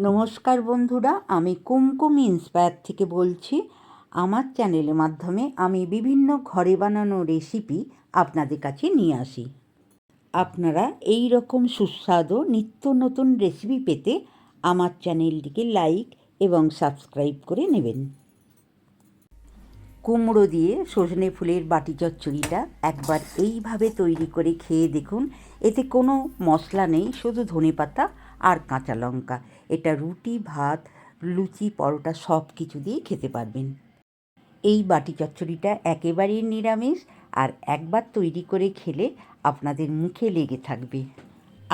নমস্কার বন্ধুরা, আমি কুমকুম ইন্সপায়ার থেকে বলছি। আমার চ্যানেলের মাধ্যমে আমি বিভিন্ন ঘরে বানানো রেসিপি আপনাদের কাছে নিয়ে আসি। আপনারা এই রকম সুস্বাদু নিত্য নতুন রেসিপি পেতে আমার চ্যানেলটিকে লাইক এবং সাবস্ক্রাইব করে নেবেন। কুমড়ো দিয়ে সজনে ফুলের বাটি চচ্চড়িটা একবার এইভাবে তৈরি করে খেয়ে দেখুন। এতে কোনো মশলা নেই, শুধু ধনেপাতা আর কাঁচা লঙ্কা। এটা রুটি, ভাত, লুচি, পরোটা সব কিছু দিয়ে খেতে পারবেন। এই বাটি চচ্চড়িটা একেবারেই নিরামিষ, আর একবার তৈরি করে খেলে আপনাদের মুখে লেগে থাকবে।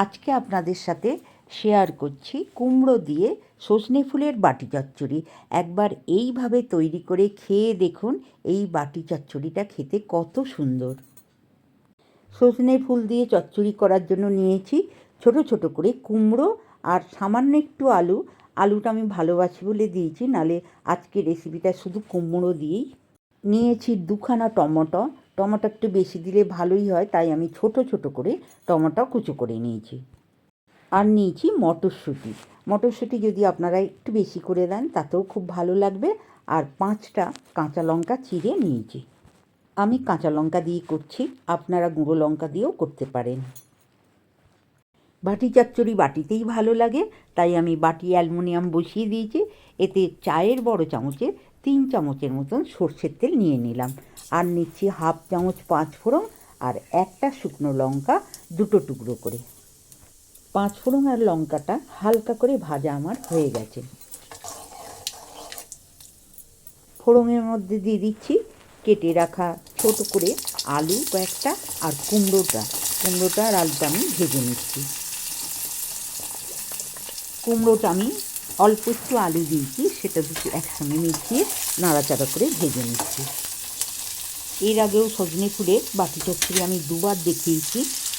আজকে আপনাদের সাথে শেয়ার করছি কুমড়ো দিয়ে সজনে ফুলের বাটি চচ্চড়ি। একবার এইভাবে তৈরি করে খেয়ে দেখুন, এই বাটি চচ্চড়িটা খেতে কত সুন্দর। সজনে ফুল দিয়ে চচ্চড়ি করার জন্য নিয়েছি ছোট ছোট করে কুমড়ো আর সামান্য একটু আলু। আলুটা আমি ভালোবাসি বলে দিয়েছি, নালে আজকে রেসিপিটা শুধু কুমড়ো দিয়েই। নিয়েছি দুখানা টমেটো। টমেটো একটু বেশি দিলে ভালোই হয়, তাই আমি ছোট ছোট করে টমেটো কুচো করে নিয়েছি। আর নিয়েছি মটরশুঁটি। মটরশুঁটি যদি আপনারা একটু বেশি করে দেন তাতেও খুব ভালো লাগবে। আর 5টা কাঁচা লঙ্কা চিড়ে নিয়েছি। আমি কাঁচা লঙ্কা দিয়ে করছি, আপনারা গুঁড়ো লঙ্কা দিয়েও করতে পারেন। বাটি চচ্চড়ি বাটিতেই ভালো লাগে, তাই আমি বাটি অ্যালুমিনিয়াম বসিয়ে দিয়েছি। এতে চায়ের বড় চামচে 3 চামচের মতন সর্ষের তেল নিয়ে নিলাম। আর নিচ্ছি হাফ চামচ 5 ফোড়ন আর একটা শুকনো লঙ্কা দুটো টুকরো করে। 5 ফোড়ন আর লঙ্কাটা হালকা করে ভাজা আমার হয়ে গেছে। ফোড়নের মধ্যে দিয়ে দিচ্ছি কেটে রাখা ছোট করে আলু কয়েকটা আর কুমড়োটা আর আলুটা আমি ভেজে নিচ্ছি। কুমড়োটা আমি অল্প একটু আলু দিয়েছি, সেটা দুটো একসঙ্গে মিশিয়ে নাড়াচাড়া করে ভেজে নিচ্ছি। এর আগেও সজনে ফুলের বাটি চচ্চড়ি আমি দুবার দেখিয়েছি।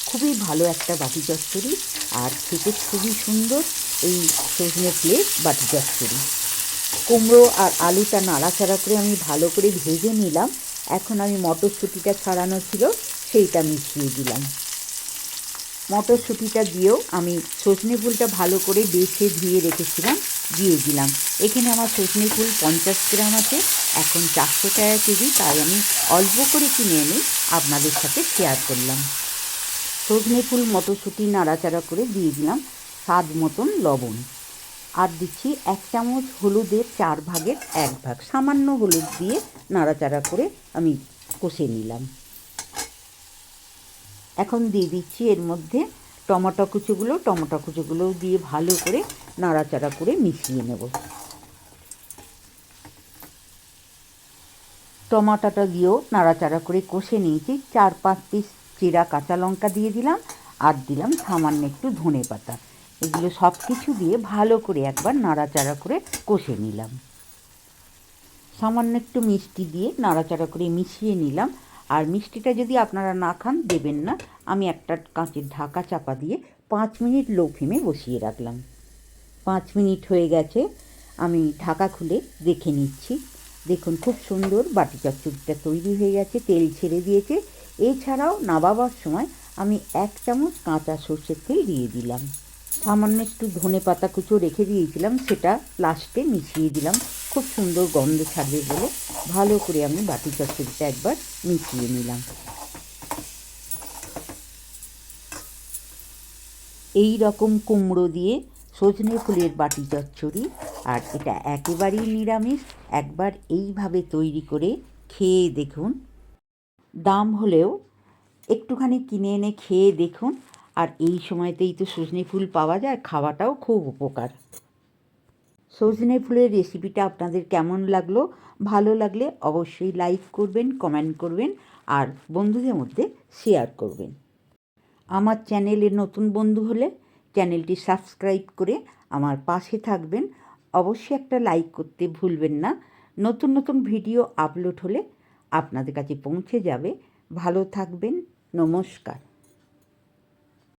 খুবই ভালো একটা বাটি চচ্চড়ি, আর খেতে খুবই সুন্দর এই সজনে ফুলের বাটি চচ্চড়ি। কুমড়ো আর আলুটা নাড়াচাড়া করে আমি ভালো করে ভেজে নিলাম। এখন আমি মটরশুঁটিটা ছাড়ানো ছিল সেইটা মিশিয়ে দিলাম। মটরশুঁটিটা দিয়েও আমি সজনে ফুলটা ভালো করে বেছে ধুয়ে রেখেছিলাম, দিয়ে দিলাম। এখানে আমার সজনে ফুল 50 গ্রাম আছে, এখন 400 টাকা কেজি, তাই আমি অল্প করে কিনে এনে আপনাদের সাথে শেয়ার করলাম। সজনে ফুল মটরশুঁটি নাড়াচাড়া করে দিয়ে দিলাম স্বাদ মতন লবণ। আর দিচ্ছি 1 চামচ হলুদের 4 ভাগের 1 ভাগ, সামান্য হলুদ দিয়ে নাড়াচাড়া করে আমি কষে নিলাম। এখন দিয়ে দিচ্ছি এর মধ্যে টমেটো কুচোগুলোও দিয়ে ভালো করে নাড়াচাড়া করে মিশিয়ে নেব। টমেটোটা দিয়েও নাড়াচাড়া করে কষে নিয়েছি। 4-5 পিস চিরা কাঁচা লঙ্কা দিয়ে দিলাম, আর দিলাম সামান্য একটু ধনেপাতা। এগুলো সব কিছু দিয়ে ভালো করে একবার নাড়াচাড়া করে কষে নিলাম। সামান্য একটু মিষ্টি দিয়ে নাড়াচাড়া করে মিশিয়ে নিলাম। আর মিষ্টিটা যদি আপনারা না খান দেবেন না। আমি একটা কাঁচের ঢাকা চাপা দিয়ে 5 মিনিট লো ফ্লেমে বসিয়ে রাখলাম। 5 মিনিট হয়ে গেছে, আমি ঢাকা খুলে দেখে নিচ্ছি। দেখুন খুব সুন্দর বাটি চচ্চড়িটা তৈরি হয়ে গেছে, তেল ছেড়ে দিয়েছে। এছাড়াও নামাবার সময় আমি 1 চামচ কাঁচা সর্ষের তেল দিয়ে দিলাম। সামান্য একটু ধনেপাতা কুচো রেখে দিয়েছিলাম, সেটা লাস্টে মিশিয়ে দিলাম। খুব সুন্দর গন্ধ ছাড়বে বলে ভালো করে আমি বাটি চচ্চড়িটা একবার মিশিয়ে নিলাম। এই রকম কুমড়ো দিয়ে সজনে ফুলের বাটি চচ্চড়ি, আর এটা একেবারেই নিরামিষ। একবার এইভাবে তৈরি করে খেয়ে দেখুন। দাম হলেও একটুখানি কিনে এনে খেয়ে দেখুন। আর এই সময়তেই তো সজনে ফুল পাওয়া যায়, খাওয়াটাও খুব উপকার। সজনে ফুলের রেসিপিটা আপনাদের কেমন লাগলো? ভালো লাগলে অবশ্যই লাইক করবেন, কমেন্ট করবেন, আর বন্ধুদের মধ্যে শেয়ার করবেন। আমার চ্যানেলে নতুন বন্ধু হলে চ্যানেলটি সাবস্ক্রাইব করে আমার পাশে থাকবেন। অবশ্যই একটা লাইক করতে ভুলবেন না। নতুন নতুন ভিডিও আপলোড হলে আপনাদের কাছে পৌঁছে যাবে। ভালো থাকবেন। নমস্কার।